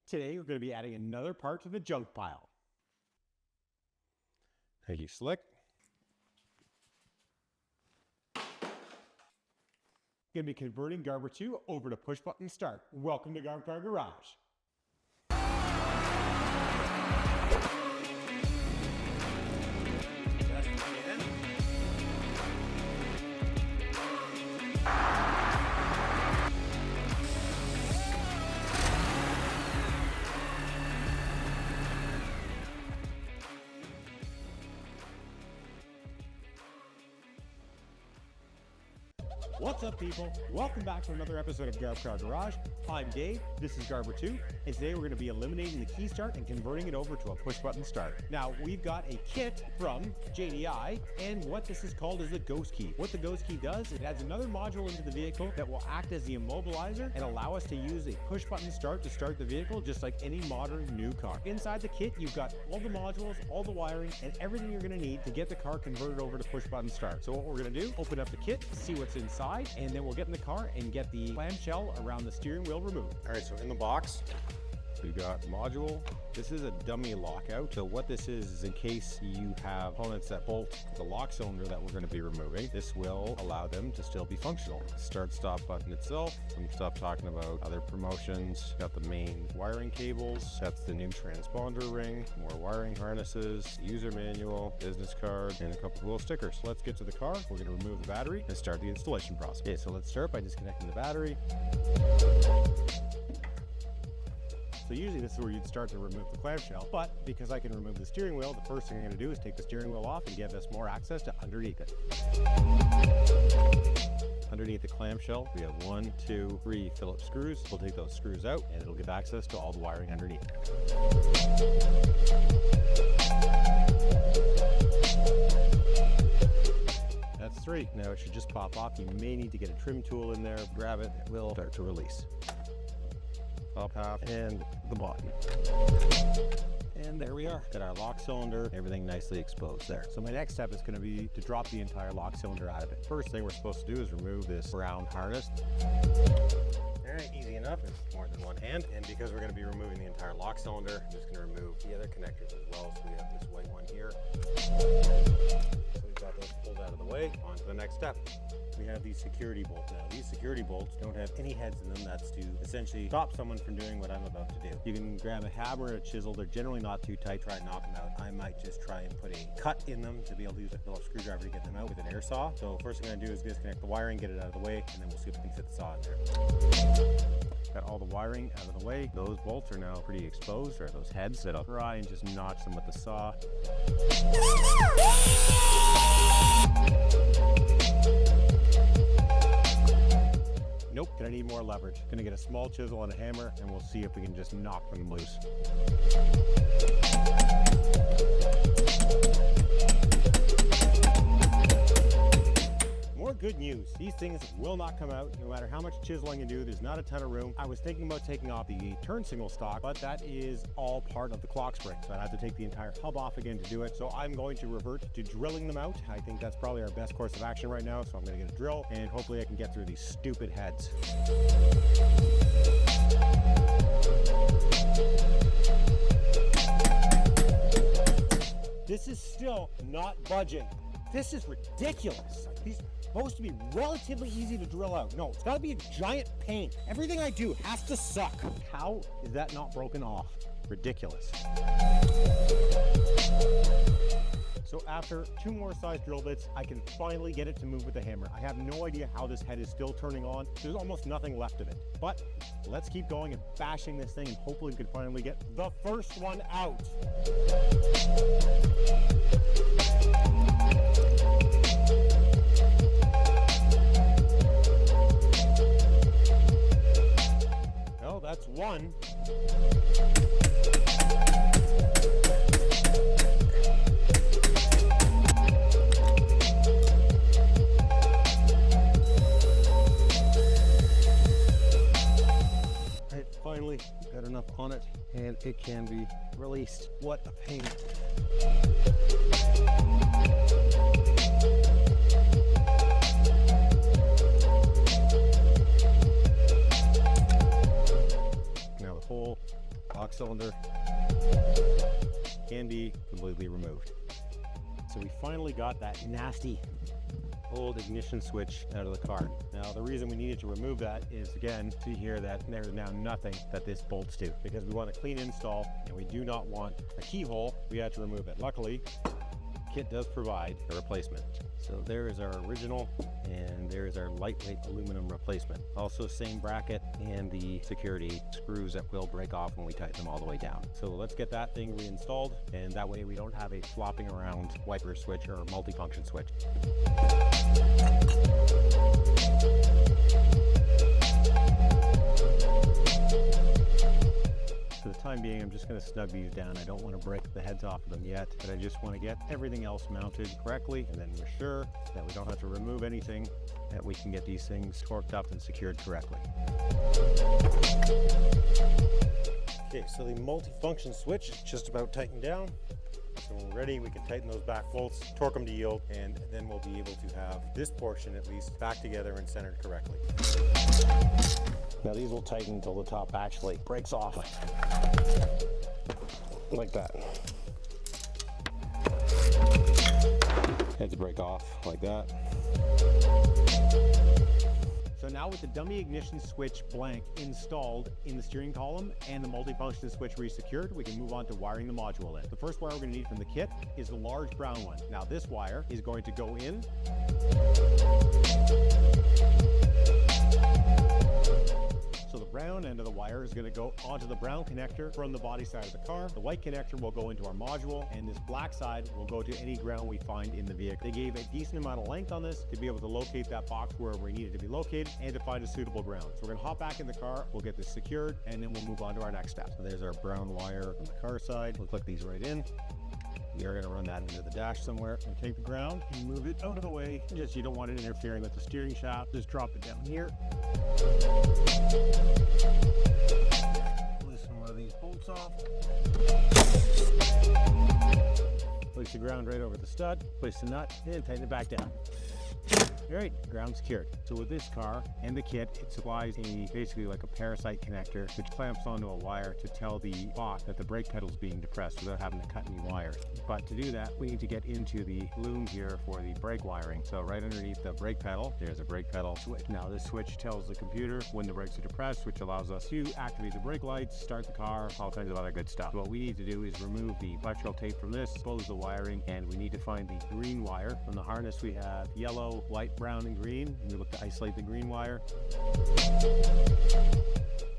Today we're going to be adding another part to the junk pile. Thank you, Slick. Going to be converting Garber 2 over to push button start. Welcome to Garb Car Garage. What's up, people? Welcome back to another episode of Garb Car Garage. I'm Dave, this is Garber 2, and today we're going to be eliminating the key start and converting it over to a push button start. Now, we've got a kit from JDI, and what this is called is the Ghost Key. What the Ghost Key does, it adds another module into the vehicle that will act as the immobilizer and allow us to use a push button start to start the vehicle just like any modern new car. Inside the kit, you've got all the modules, all the wiring, and everything you're going to need to get the car converted over to push button start. So what we're going to do, open up the kit, see what's inside, and then we'll get in the car and get the clamshell around the steering wheel removed. All right, so in the box, we've got module. This is a dummy lockout. So what this is in case you have components that bolt the lock cylinder that we're going to be removing, this will allow them to still be functional. Start stop button itself. Some stuff talking about other promotions. Got the main wiring cables. That's the new transponder ring. More wiring harnesses, user manual, business card, and a couple of little stickers. Let's get to the car. We're going to remove the battery and start the installation process. Okay, so let's start by disconnecting the battery. So usually this is where you'd start to remove the clamshell, but because I can remove the steering wheel, the first thing I'm going to do is take the steering wheel off and give us more access to underneath it. Underneath the clamshell, we have 1, 2, 3 Phillips screws. We'll take those screws out and it'll give access to all the wiring underneath. That's 3. Now it should just pop off. You may need to get a trim tool in there, grab it, it will start to release. Top half and the bottom. And there we are. Got our lock cylinder, everything nicely exposed there. So my next step is going to be to drop the entire lock cylinder out of it. First thing we're supposed to do is remove this brown harness. All right, easy enough. It's more than one hand. And because we're going to be removing the entire lock cylinder, I'm just going to remove the other connectors as well. So we have this white one here. So we've got those pulled out of the way. On to the next step. We have these security bolts now. These security bolts don't have any heads in them. That's to essentially stop someone from doing what I'm about to do. You can grab a hammer and a chisel. They're generally not too tight. Try and knock them out. I might just try and put a cut in them to be able to use a Phillips screwdriver to get them out with an air saw. So first thing I'm gonna do is disconnect the wiring, get it out of the way, and then we'll see if we can fit the saw in there. Got all the wiring out of the way. Those bolts are now pretty exposed, or those heads. Set up dry and just notch them with the saw. Nope, gonna need more leverage. Gonna get a small chisel and a hammer and we'll see if we can just knock them loose. More good news. These things will not come out no matter how much chiseling you do. There's not a ton of room. I was thinking about taking off the turn signal stock, but that is all part of the clock spring. So I have to take the entire hub off again to do it. So I'm going to revert to drilling them out. I think that's probably our best course of action right now. So I'm going to get a drill and hopefully I can get through these stupid heads. This is still not budging. This is ridiculous. These are supposed to be relatively easy to drill out. No, it's gotta be a giant pain. Everything I do has to suck. How is that not broken off? Ridiculous. So after 2 more size drill bits, I can finally get it to move with the hammer. I have no idea how this head is still turning on. There's almost nothing left of it. But let's keep going and bashing this thing and hopefully we can finally get the first one out. Well, that's one. Finally got enough on it and it can be released. What a pain. Now the whole lock cylinder can be completely removed. So we finally got that nasty old ignition switch out of the car. Now the reason we needed to remove that is, again, see here that there's now nothing that this bolts to, because we want a clean install and we do not want a keyhole. We had to remove it. Luckily, kit does provide a replacement. So there is our original, and there is our lightweight aluminum replacement. Also same bracket and the security screws that will break off when we tighten them all the way down. So let's get that thing reinstalled, and that way we don't have a flopping around wiper switch or multifunction switch. For the time being, I'm just going to snug these down. I don't want to break the heads off of them yet, but I just want to get everything else mounted correctly, and then we're sure that we don't have to remove anything, that we can get these things torqued up and secured correctly. Okay, so the multi-function switch is just about tightened down. So when we're ready, we can tighten those back bolts, torque them to yield, and then we'll be able to have this portion at least back together and centered correctly. Now these will tighten until the top actually breaks off. Like that. Heads break off like that. So now with the dummy ignition switch blank installed in the steering column and the multifunction switch resecured, we can move on to wiring the module in. The first wire we're going to need from the kit is the large brown one. Now this wire is going to go in. So the brown end of the wire is going to go onto the brown connector from the body side of the car. The white connector will go into our module, and this black side will go to any ground we find in the vehicle. They gave a decent amount of length on this to be able to locate that box where we need it to be located and to find a suitable ground. So we're going to hop back in the car, we'll get this secured, and then we'll move on to our next step. So there's our brown wire on the car side. We'll click these right in. We are going to run that into the dash somewhere and take the ground and move it out of the way. Just, you don't want it interfering with the steering shaft. Just drop it down here. Loosen one of these bolts off. Place the ground right over the stud. Place the nut and tighten it back down. All right, ground secured. So with this car and the kit, it supplies basically like a parasite connector, which clamps onto a wire to tell the bot that the brake pedal is being depressed without having to cut any wires. But to do that, we need to get into the loom here for the brake wiring. So right underneath the brake pedal, there's a brake pedal switch. Now this switch tells the computer when the brakes are depressed, which allows us to activate the brake lights, start the car, all kinds of other good stuff. So what we need to do is remove the electrical tape from this, expose the wiring, and we need to find the green wire. From the harness, we have yellow, white, brown, and green. We look to isolate the green wire.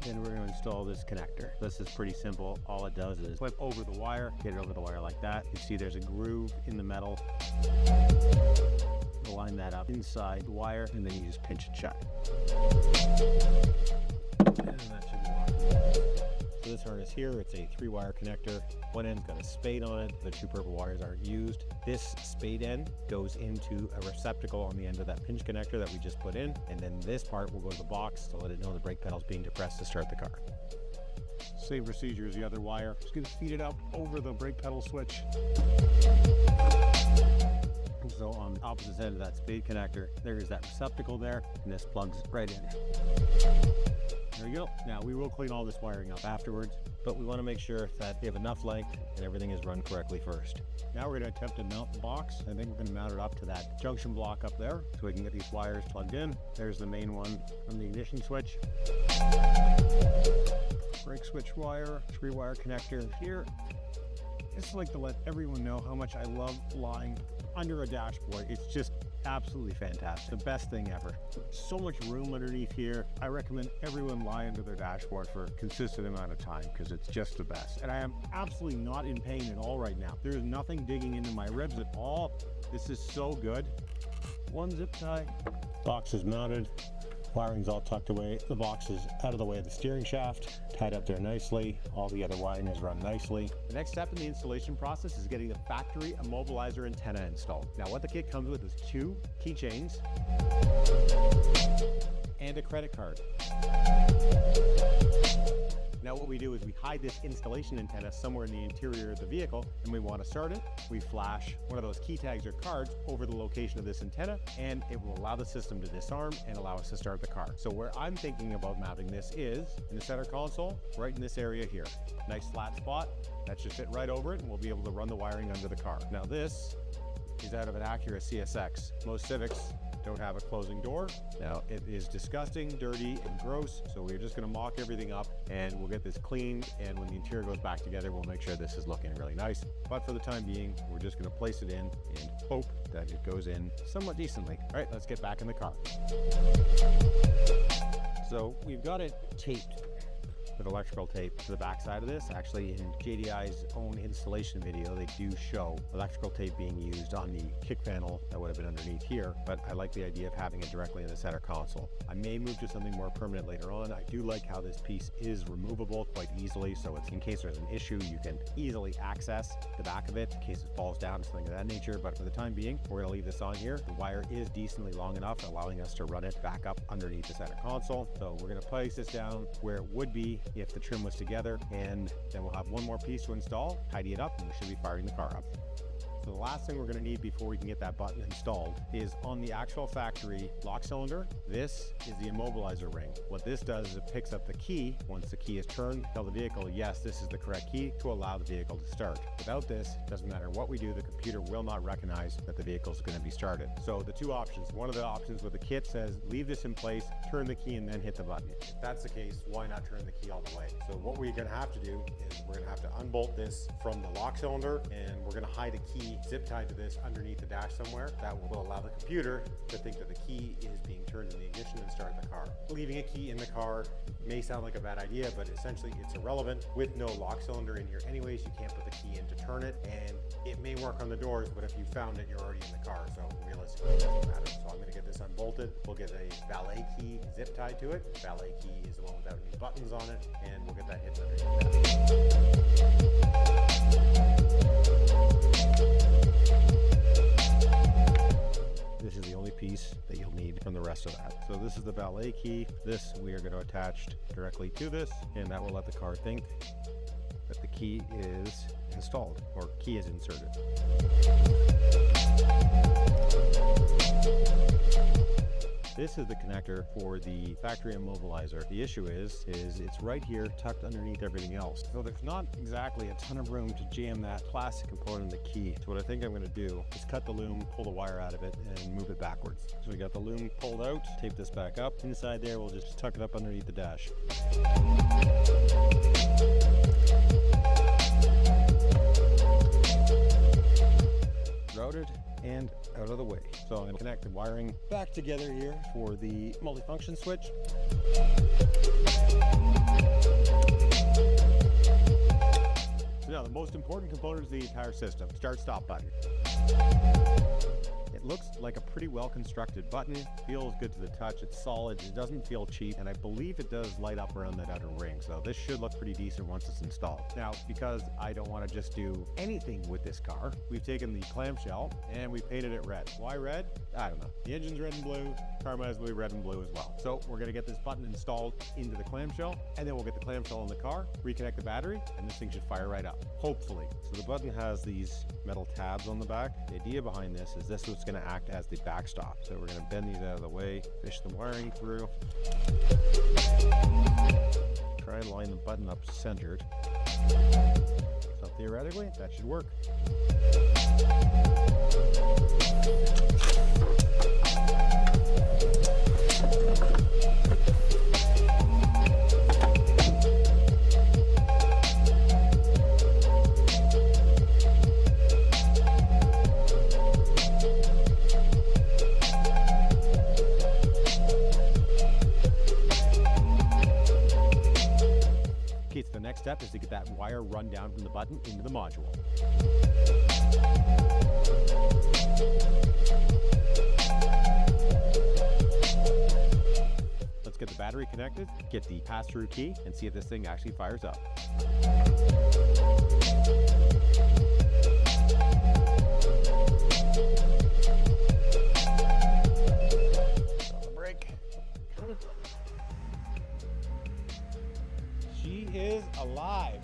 Then we're going to install this connector. This is pretty simple. All it does is flip over the wire, get it over the wire like that. You see there's a groove in the metal. We'll line that up inside the wire, and then you just pinch it shut. And that should be locked. So this harness here, it's a 3-wire connector. One end's got a spade on it. The 2 purple wires aren't used. This spade end goes into a receptacle on the end of that pinch connector that we just put in. And then this part will go to the box to let it know the brake pedal's being depressed to start the car. Same procedure as the other wire. Just gonna feed it up over the brake pedal switch. So on the opposite end of that spade connector, there is that receptacle there, and this plugs right in. There we go. Now we will clean all this wiring up afterwards, but we want to make sure that we have enough length and everything is run correctly first. Now we're going to attempt to mount the box. I think we're going to mount it up to that junction block up there so we can get these wires plugged in. There's the main one from the ignition switch. Brake switch wire, 3-wire connector here. I just like to let everyone know how much I love lying under a dashboard. It's just absolutely fantastic. The best thing ever. So much room underneath here. I recommend everyone lie under their dashboard for a consistent amount of time because it's just the best. And I am absolutely not in pain at all right now. There's nothing digging into my ribs at all. This is so good. One zip tie. Box is mounted. Wiring's all tucked away. The box is out of the way of the steering shaft, tied up there nicely. All the other wiring is run nicely. The next step in the installation process is getting the factory immobilizer antenna installed. Now what the kit comes with is 2 keychains and a credit card. Now what we do is we hide this installation antenna somewhere in the interior of the vehicle, and we want to start it. We flash one of those key tags or cards over the location of this antenna, and it will allow the system to disarm and allow us to start the car. So where I'm thinking about mounting this is in the center console, right in this area here. Nice flat spot. That should fit right over it, and we'll be able to run the wiring under the car. Now this is out of an Acura CSX. Most Civics don't have a closing door. Now it is disgusting, dirty, and gross, so we're just gonna mock everything up and we'll get this cleaned, and when the interior goes back together, we'll make sure this is looking really nice. But for the time being, we're just gonna place it in and hope that it goes in somewhat decently. All right, let's get back in the car. So we've got it taped with electrical tape to the back side of this. Actually, in JDI's own installation video, they do show electrical tape being used on the kick panel that would have been underneath here, but I like the idea of having it directly in the center console. I may move to something more permanent later on. I do like how this piece is removable quite easily, so it's in case there's an issue, you can easily access the back of it in case it falls down or something of that nature. But for the time being, we're gonna leave this on here. The wire is decently long enough, allowing us to run it back up underneath the center console. So we're gonna place this down where it would be if the trim was together, and then we'll have one more piece to install, tidy it up, and we should be firing the car up. So the last thing we're going to need before we can get that button installed is on the actual factory lock cylinder. This is the immobilizer ring. What this does is it picks up the key. Once the key is turned, tell the vehicle, yes, this is the correct key to allow the vehicle to start. Without this, it doesn't matter what we do, the computer will not recognize that the vehicle is going to be started. So the two options, one of the options with the kit says, leave this in place, turn the key, and then hit the button. If that's the case, why not turn the key all the way? So what we're going to have to do is we're going to have to unbolt this from the lock cylinder, and we're going to hide a key zip tied to this underneath the dash somewhere. That will allow the computer to think that the key is being turned in the ignition and start the car. Leaving a key in the car may sound like a bad idea, but essentially it's irrelevant. With no lock cylinder in here anyways, you can't put the key in to turn it, and it may work on the doors, but if you found it, you're already in the car, so realistically it doesn't matter. So I'm going to get this unbolted. We'll get a valet key zip tied to it. The valet key is the one without any buttons on it, and we'll get that hidden underneath that. This is the only piece that you'll need from the rest of that. So this is the valet key. This we are going to attach directly to this, and that will let the car think that the key is installed or key is inserted. This is the connector for the factory immobilizer. The issue is it's right here tucked underneath everything else. So there's not exactly a ton of room to jam that plastic component in the key. So what I think I'm going to do is cut the loom, pull the wire out of it, and move it backwards. So we got the loom pulled out, tape this back up. Inside there, we'll just tuck it up underneath the dash. Routed and out of the way. So I'm going to connect the wiring back together here for the multifunction switch. So now the most important component is the entire system, start-stop button. It looks like a pretty well constructed button. It feels good to the touch. It's solid. It doesn't feel cheap. And I believe it does light up around that outer ring. So this should look pretty decent once it's installed. Now, because I don't want to just do anything with this car, we've taken the clamshell and we painted it red. Why red? I don't know. The engine's red and blue. Car might as well be red and blue as well. So we're going to get this button installed into the clamshell, and then we'll get the clamshell in the car, reconnect the battery, and this thing should fire right up, hopefully. So the button has these metal tabs on the back. The idea behind this is this was going to act as the backstop. So we're going to bend these out of the way, fish the wiring through, try and line the button up centered. So theoretically, that should work. Okay, so the next step is to get that wire run down from the button into the module. Let's get the battery connected, get the pass-through key, and see if this thing actually fires up. On the brake. She is alive.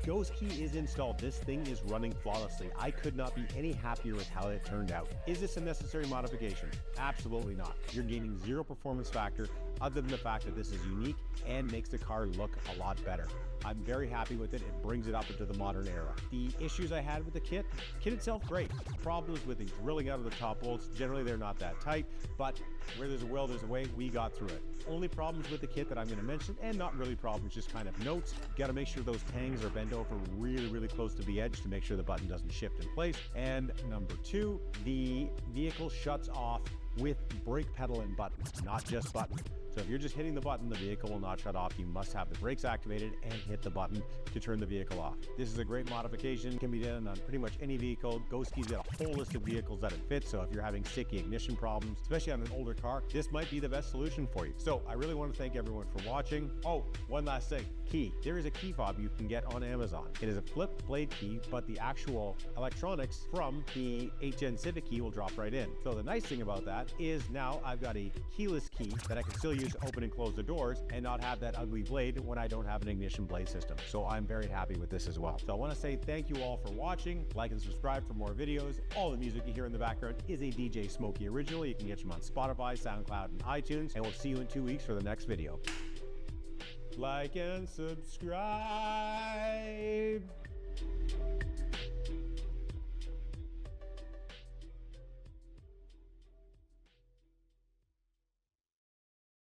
Ghost Key is installed. This thing is running flawlessly. I could not be any happier with how it turned out. Is this a necessary modification? Absolutely not. You're gaining zero performance factor other than the fact that this is unique and makes the car look a lot better. I'm very happy with it. It brings it up into the modern era. The issues I had with the kit itself, great. Problems with the drilling out of the top bolts, generally they're not that tight, but where there's a will, there's a way. We got through it. Only problems with the kit that I'm going to mention, and not really problems, just kind of notes. You got to make sure those tangs are bent over really close to the edge to make sure the button doesn't shift in place. And number two, the vehicle shuts off with brake pedal and button, not just button. So if you're just hitting the button, the vehicle will not shut off. You must have the brakes activated and hit the button to turn the vehicle off. This is a great modification. It can be done on pretty much any vehicle. Ghost Key's got a whole list of vehicles that it fits. So if you're having sticky ignition problems, especially on an older car, this might be the best solution for you. So I really want to thank everyone for watching. Oh, one last thing. Key. There is a key fob you can get on Amazon. It is a flip blade key, but the actual electronics from the Honda Civic key will drop right in. So the nice thing about that is now I've got a keyless key that I can still use to open and close the doors and not have that ugly blade when I don't have an ignition blade system. So I'm very happy with this as well. So I want to say thank you all for watching. Like and subscribe for more videos. All the music you hear in the background is a DJ Smokey original. You can get them on Spotify, SoundCloud, and iTunes. And we'll see you in 2 weeks for the next video. Like and subscribe.